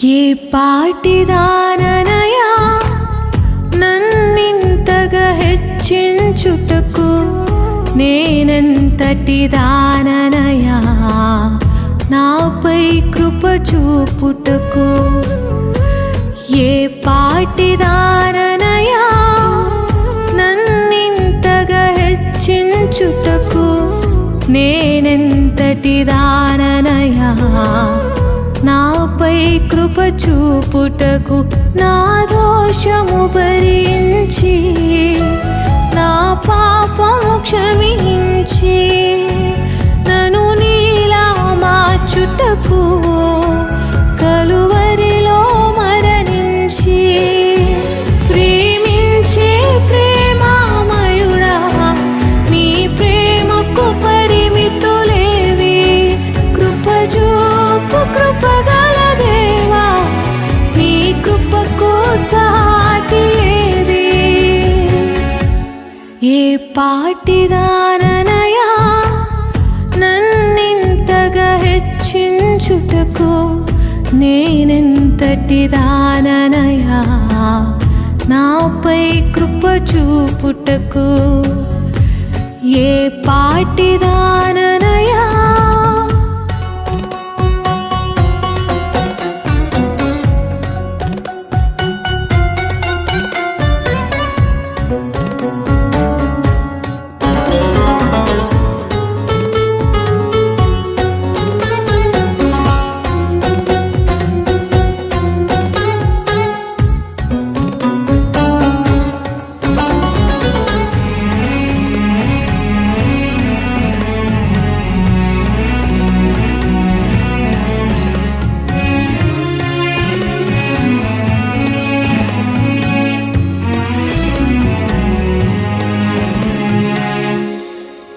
ఏ పాటిదాననయా నన్నింతగా హెచ్చించుటకు, నేనెంతటి దాననయా నాపై కృప చూపుటకు. ఏ పాటిదాననయా నన్నింతగా హెచ్చించుటకు, నేనెంతటి దాననయా నాపై కృప చూపుటకు. నా దోషము భరించి నా పాపము క్షమించి నన్ను నీలా మార్చుటకు కలువరిలో మరణించి ప్రేమించే ప్రేమామయుడా, నీ ప్రేమకు పరిమితులేవి. కృప చూపు కృపగల దేవా, నీ కృపకు సాటి ఏది? ఏ పాటిదాననయా నన్నింతగా హెచ్చించుటకు, నేనెంతటి దాననయా నాపై కృప చూపుటకు. ఏ పాటిదాననయా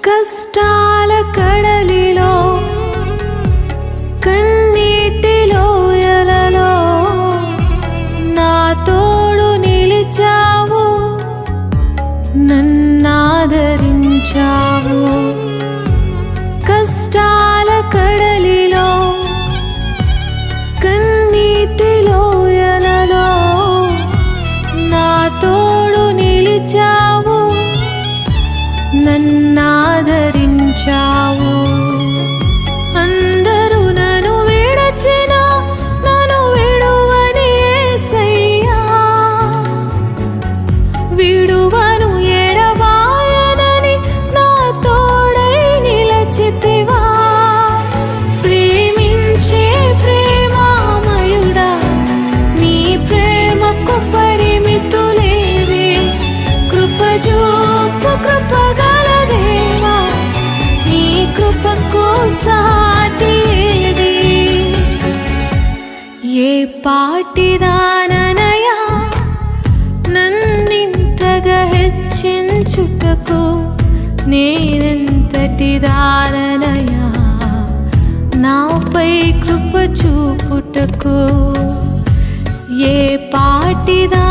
కష్టాల కడలిలో కన్నీటిలో ఎలలో నా తోడు నిలిచావు, నన్నాదరించావు. కష్టాల కడలిలో కన్నీటిలో ఎలలో నా తోడు నిలిచావు, నన్నాదరించావు. అందరూ నన్ను విడచినా నన్ను విడువని యేసయ్యా, విడువను ఎడబాయనని నా తోడై నిలచితివా. ప్రేమించే ప్రేమామయుడా, నీ ప్రేమకు పరిమితులేవి. కృప చూపు కృపగల దేవా, నీ కృపకు సాటి ఏది? ఏ పాటిదాననయా నన్నింతగా హెచ్చించుటకు, నేనెంతటి దాననయా నాపై కృప చూపుటకు. ఏ పాటిదా